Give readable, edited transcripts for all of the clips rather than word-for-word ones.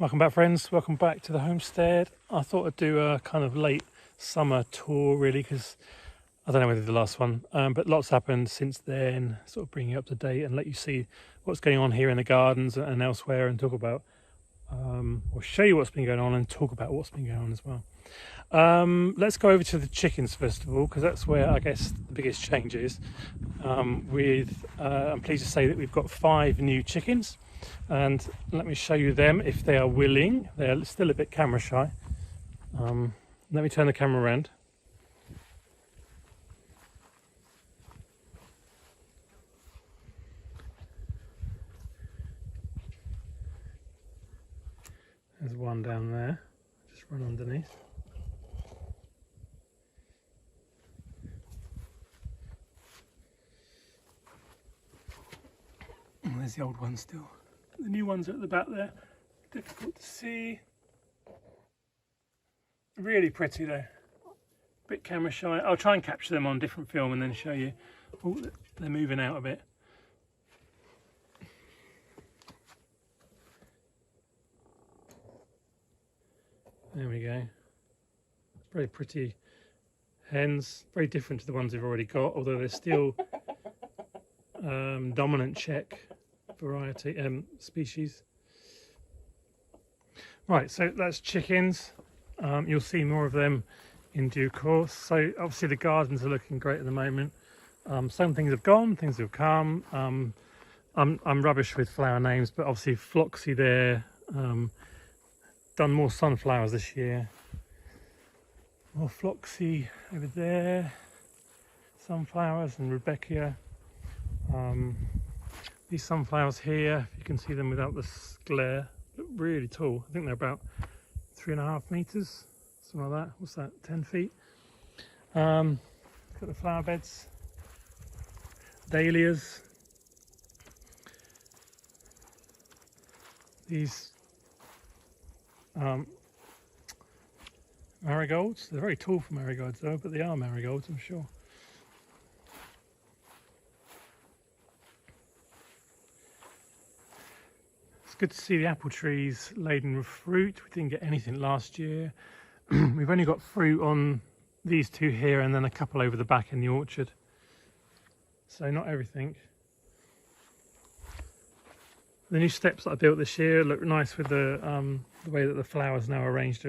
Welcome back, friends. Welcome back to the homestead. I thought I'd do a kind of late summer tour, really, because I don't know whether the last one, but lots happened since then. Sort of bring you up to date and let you see what's going on here in the gardens and elsewhere, and talk about, or show you what's been going on and talk about what's been going on as well. Let's go over to the chickens first of all, because that's where I guess the biggest change is. I'm pleased to say that we've got 5 new chickens. And let me show you them if they are willing. They're still a bit camera shy. Let me turn the camera around. There's one down there. Just run underneath. Oh, there's the old one still. The new ones are at the back there. Difficult to see. Really pretty though. Bit camera shy. I'll try and capture them on different film and then show you. Oh, they're moving out a bit. There we go. Very pretty hens. Very different to the ones we've already got, although they're still dominant Czech variety species. Right, so that's chickens. You'll see more of them in due course. So obviously the gardens are looking great at the moment. Some things have gone, things have come. I'm rubbish with flower names, but obviously Floxy there. Done more sunflowers this year. More Floxy over there. Sunflowers and Rebecca. These sunflowers here, if you can see them without the glare, look really tall. I think they're about 3.5 meters, something like that. What's that, 10 feet? Got the flower beds, dahlias. These marigolds. They're very tall for marigolds though, but they are marigolds, I'm sure. Good to see the apple trees laden with fruit. We didn't get anything last year. We've only got fruit on these 2 here and then a couple over the back in the orchard. So not everything. The new steps that I built this year look nice with the way that the flowers now arranged.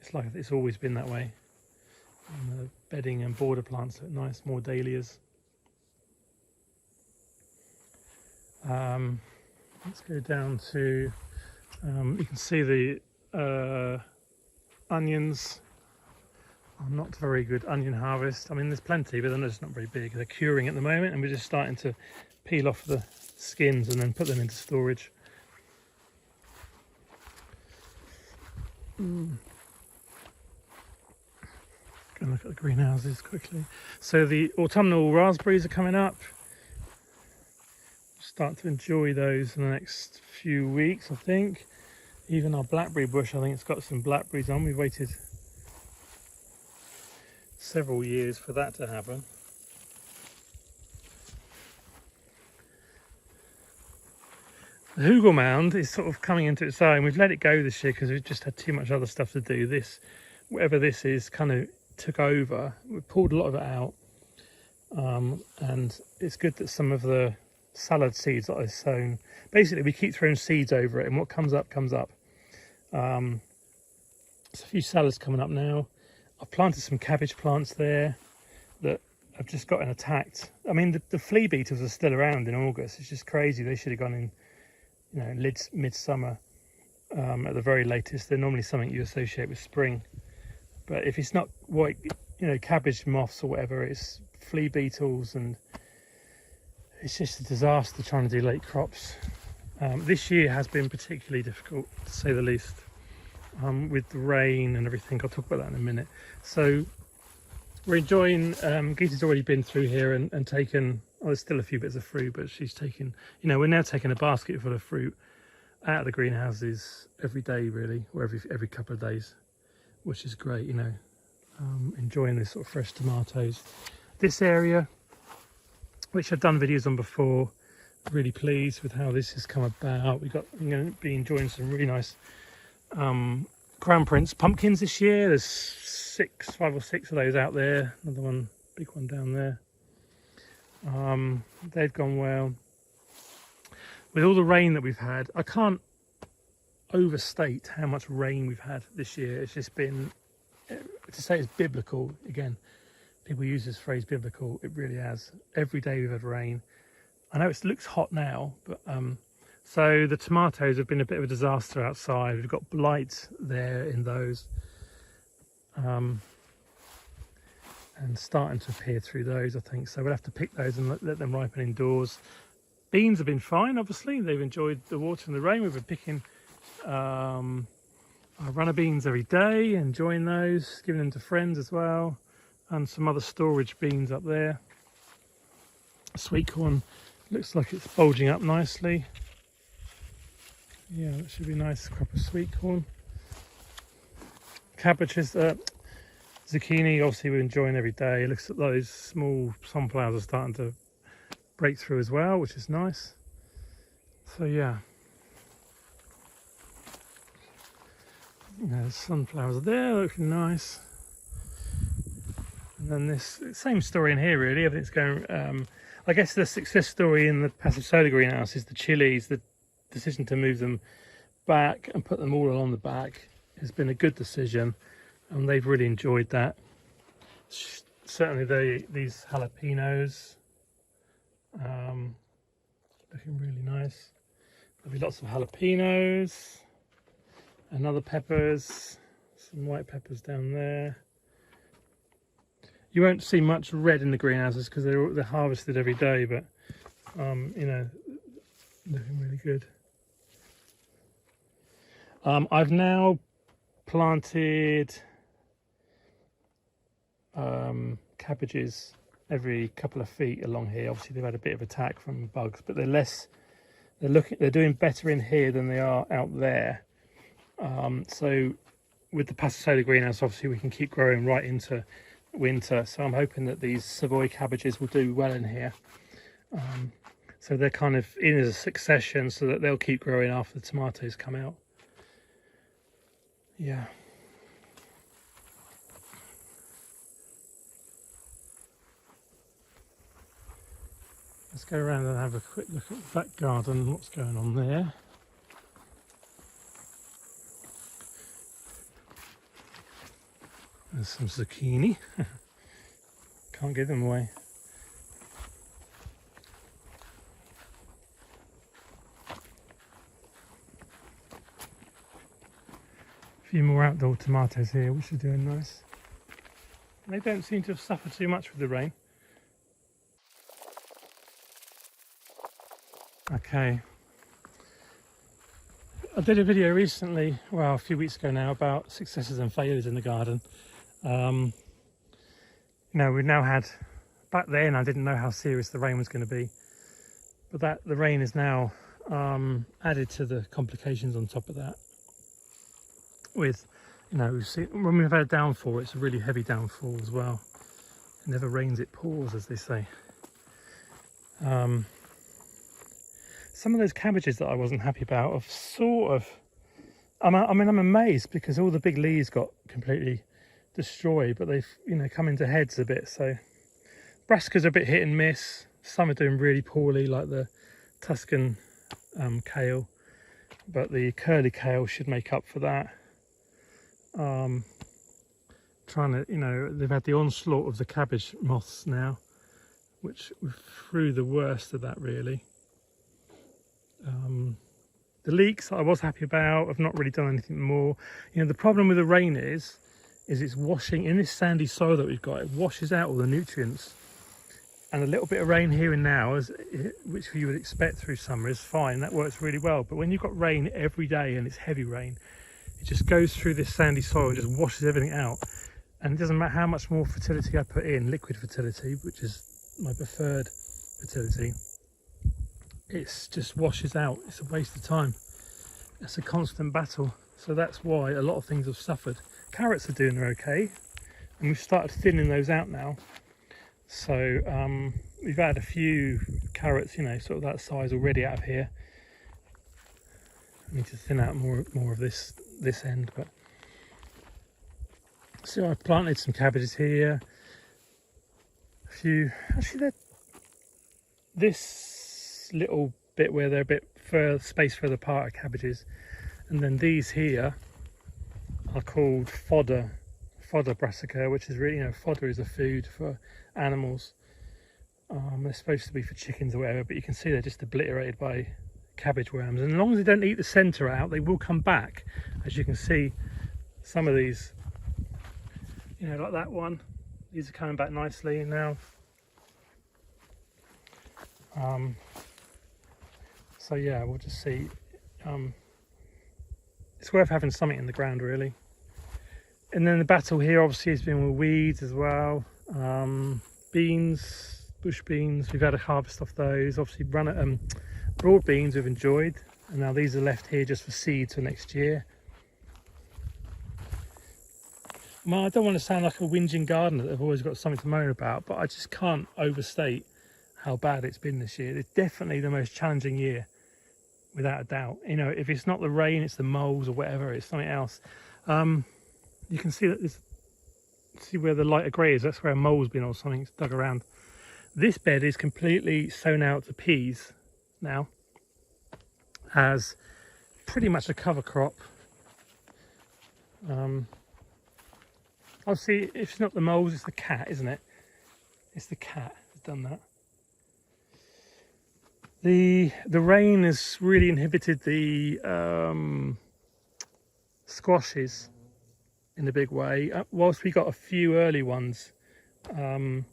It's like it's always been that way. And the bedding and border plants look nice, more dahlias. Let's go down to, you can see the onions are not very good onion harvest. I mean, there's plenty, but they're just not very big. They're curing at the moment, and we're just starting to peel off the skins and then put them into storage. Go and look at the greenhouses quickly. So the autumnal raspberries are coming up. Start to enjoy those in the next few weeks, I think. Even our blackberry bush, I think it's got some blackberries on. We've waited several years for that to happen. The hugel mound is sort of coming into its own. We've let it go this year because we've just had too much other stuff to do. This, whatever this is, kind of took over. We pulled a lot of it out, and it's good that some of the salad seeds that I've sown, basically we keep throwing seeds over it, and what comes up comes up. There's a few salads coming up now. I've planted some cabbage plants there that have just gotten attacked. I mean, the flea beetles are still around in August. It's just crazy. They should have gone in, you know, midsummer at the very latest. They're normally something you associate with spring, but if it's not white, you know, cabbage moths or whatever, it's flea beetles, and it's just a disaster trying to do late crops. This year has been particularly difficult, to say the least, with the rain and everything. I'll talk about that in a minute. So we're enjoying, Gita's already been through here and taken, oh, there's still a few bits of fruit, but she's taken, you know, we're now taking a basket full of fruit out of the greenhouses every day, really, or every couple of days, which is great, you know. Enjoying this sort of fresh tomatoes. This area, which I've done videos on before, really pleased with how this has come about. I'm going to be enjoying some really nice Crown Prince pumpkins this year. There's 5 or 6 of those out there. Another one, big one down there. They've gone well. With all the rain that we've had, I can't overstate how much rain we've had this year. It's just been, to say it's biblical, again, people use this phrase biblical, it really has. Every day we've had rain. I know it looks hot now, but so the tomatoes have been a bit of a disaster outside. We've got blight there in those, and starting to appear through those, I think. So we'll have to pick those and let them ripen indoors. Beans have been fine, obviously. They've enjoyed the water and the rain. We've been picking our runner beans every day, enjoying those, giving them to friends as well, and some other storage beans up there. Sweet corn looks like it's bulging up nicely. Yeah, that should be a nice crop of sweet corn. Cabbages, zucchini, obviously we're enjoying every day. It looks like those small sunflowers are starting to break through as well, which is nice. So yeah, there's sunflowers there, looking nice. And then this same story in here, really. Everything's going. I guess the success story in the passive solar greenhouse is the chilies. The decision to move them back and put them all along the back has been a good decision, and they've really enjoyed that. Certainly these jalapenos, looking really nice. There'll be lots of jalapenos and other peppers, some white peppers down there. You won't see much red in the greenhouses because they're harvested every day, but you know, looking really good. I've now planted cabbages every couple of feet along here. Obviously they've had a bit of attack from bugs, but they're doing better in here than they are out there. So with the passive solar greenhouse, obviously we can keep growing right into winter, so I'm hoping that these Savoy cabbages will do well in here. So they're kind of in as a succession, so that they'll keep growing after the tomatoes come out. Yeah. Let's go around and have a quick look at the back garden, what's going on there. There's some zucchini. Can't give them away. A few more outdoor tomatoes here, which are doing nice. They don't seem to have suffered too much with the rain. Okay. I did a video recently, well, a few weeks ago now, about successes and failures in the garden. You know, we've now had, back then I didn't know how serious the rain was going to be, but the rain is now added to the complications on top of that. With, you know, when we've had a downfall, it's a really heavy downfall as well. It never rains, it pours, as they say. Some of those cabbages that I wasn't happy about have sort of, I'm amazed because all the big leaves got completely destroyed, but they've, you know, come into heads a bit. So brassicas are a bit hit and miss. Some are doing really poorly, like the Tuscan kale, but the curly kale should make up for that. Trying to, you know, they've had the onslaught of the cabbage moths now, which we're through the worst of that, really. The leeks I was happy about. I've not really done anything more. You know, the problem with the rain is it's washing in this sandy soil that we've got. It washes out all the nutrients, and a little bit of rain here and now, which you would expect through summer, is fine. That works really well. But when you've got rain every day and it's heavy rain, it just goes through this sandy soil and just washes everything out. And it doesn't matter how much more fertility I put in, liquid fertility, which is my preferred fertility, it just washes out. It's a waste of time. It's a constant battle. So that's why a lot of things have suffered. Carrots are doing okay, and we've started thinning those out now. So we've had a few carrots, you know, sort of that size already out of here. I need to thin out more of this this end. But so I planted some cabbages here. A few, actually, this little bit where they're a bit further, space further apart, are cabbages, and then these here are called fodder brassica, which is really, fodder is a food for animals. They're supposed to be for chickens or whatever, but you can see they're just obliterated by cabbage worms, and as long as they don't eat the centre out, they will come back. As you can see, some of these, like that one, these are coming back nicely now. So yeah, we'll just see. It's worth having something in the ground, really. And then the battle here obviously has been with weeds as well. Beans, bush beans, we've had a harvest off those. Obviously broad beans we've enjoyed, and now these are left here just for seeds for next year. Well, I don't want to sound like a whinging gardener that have always got something to moan about, but I just can't overstate how bad it's been this year. It's definitely the most challenging year, without a doubt. If it's not the rain, it's the moles or whatever, it's something else. You can see that see where the lighter grey is, that's where a mole's been or something's dug around. This bed is completely sown out to peas now, as pretty much a cover crop. Obviously, if it's not the moles, it's the cat, isn't it? It's the cat that's done that. The rain has really inhibited the squashes in a big way. Whilst we got a few early ones that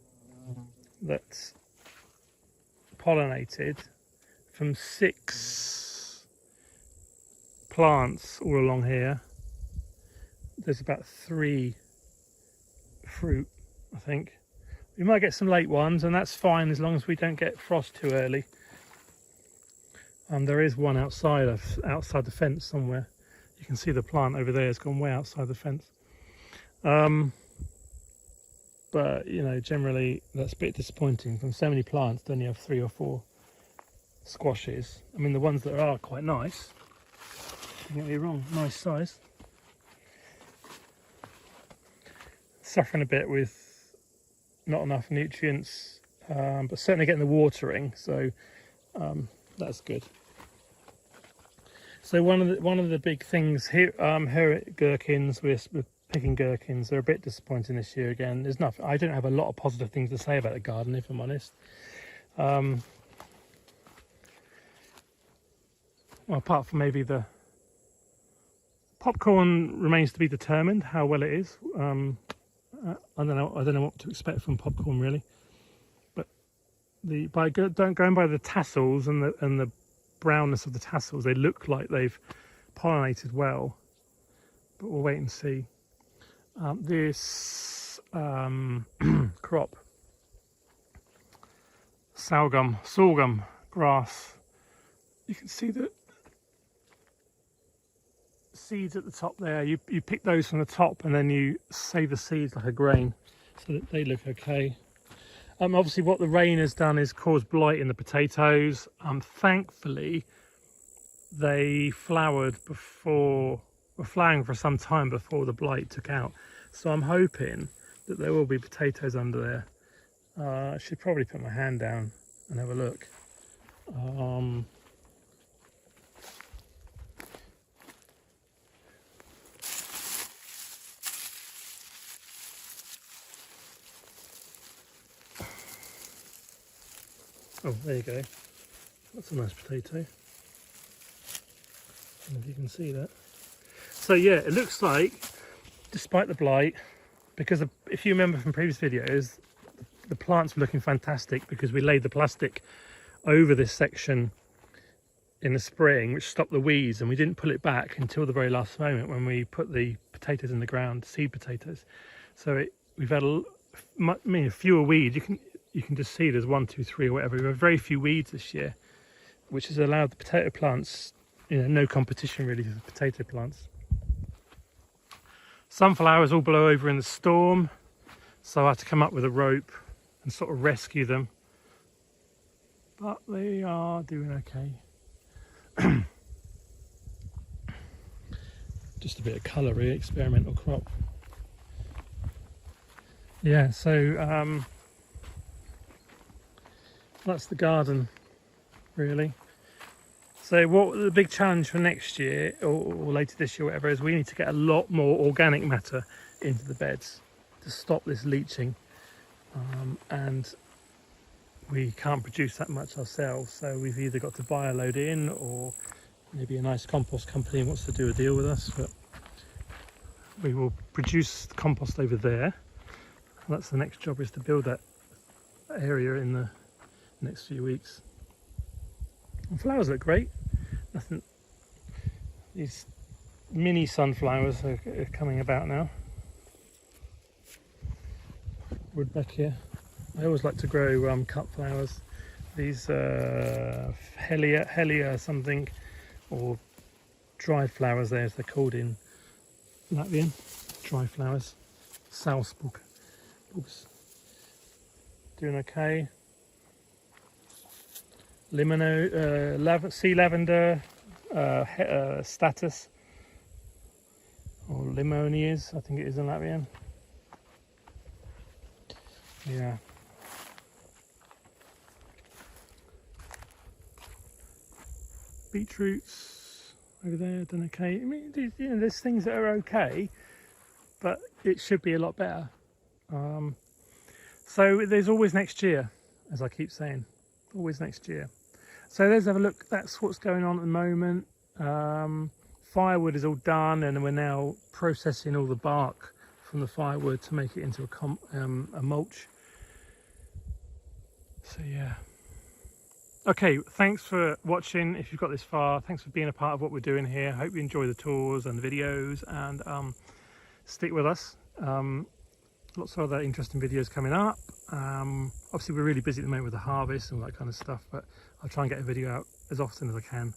pollinated from 6 plants all along here, there's about 3 fruit, I think. We might get some late ones, and that's fine as long as we don't get frost too early. There is one outside the fence somewhere. You can see the plant over there has gone way outside the fence. But generally that's a bit disappointing. From so many plants to only have 3 or 4 squashes. I mean, the ones that are quite nice, don't get me wrong, nice size, suffering a bit with not enough nutrients, but certainly getting the watering, so that's good. So one of the big things here, gherkins, we're picking gherkins. They're a bit disappointing this year again. There's nothing. I don't have a lot of positive things to say about the garden, if I'm honest. Well, apart from maybe the popcorn remains to be determined how well it is. I don't know what to expect from popcorn really. But going by the tassels and the brownness of the tassels, they look like they've pollinated well, but we'll wait and see. This crop, sorghum grass, you can see the seeds at the top there. You pick those from the top and then you save the seeds like a grain so that they look okay. Obviously what the rain has done is caused blight in the potatoes. Thankfully they were flowering for some time before the blight took out, so I'm hoping that there will be potatoes under there. I should probably put my hand down and have a look. Oh, there you go. That's a nice potato. I don't know if you can see that. So yeah, it looks like, despite the blight, because if you remember from previous videos, the plants were looking fantastic because we laid the plastic over this section in the spring, which stopped the weeds, and we didn't pull it back until the very last moment when we put the potatoes in the ground, seed potatoes. So we've had fewer weeds. You can just see there's 1, 2, 3 or whatever. We have very few weeds this year, which has allowed the potato plants, no competition really for potato plants. Sunflowers all blow over in the storm, so I had to come up with a rope and sort of rescue them. But they are doing okay. just a bit of colour, really, experimental crop. Yeah, so that's the garden, really. So what the big challenge for next year, or later this year, whatever, is we need to get a lot more organic matter into the beds to stop this leaching, and we can't produce that much ourselves, so we've either got to buy a load in, or maybe a nice compost company wants to do a deal with us. But we will produce the compost over there. That's the next job, is to build that area in the next few weeks. And flowers look great. Nothing. These mini sunflowers are coming about now. Rudbeckia. I always like to grow cut flowers. These Helia something, or dry flowers there, as they're called in Latvian. Dry flowers. Salzburg. Oops. Doing okay. Sea lavender, status, or limonias, I think it is in Latvian. Yeah. Beetroots over there, done okay. I mean, you know, there's things that are okay, but it should be a lot better. So there's always next year, as I keep saying, always next year. So let's have a look. That's what's going on at the moment. Firewood is all done, and we're now processing all the bark from the firewood to make it into a mulch. So yeah. Okay, thanks for watching. If you've got this far, thanks for being a part of what we're doing here. Hope you enjoy the tours and the videos, and stick with us. Lots of other interesting videos coming up. Obviously we're really busy at the moment with the harvest and all that kind of stuff, but I'll try and get a video out as often as I can.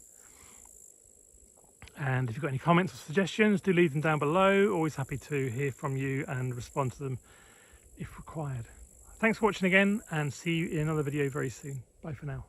And if you've got any comments or suggestions, do leave them down below. Always happy to hear from you and respond to them if required. Thanks for watching again, and see you in another video very soon. Bye for now.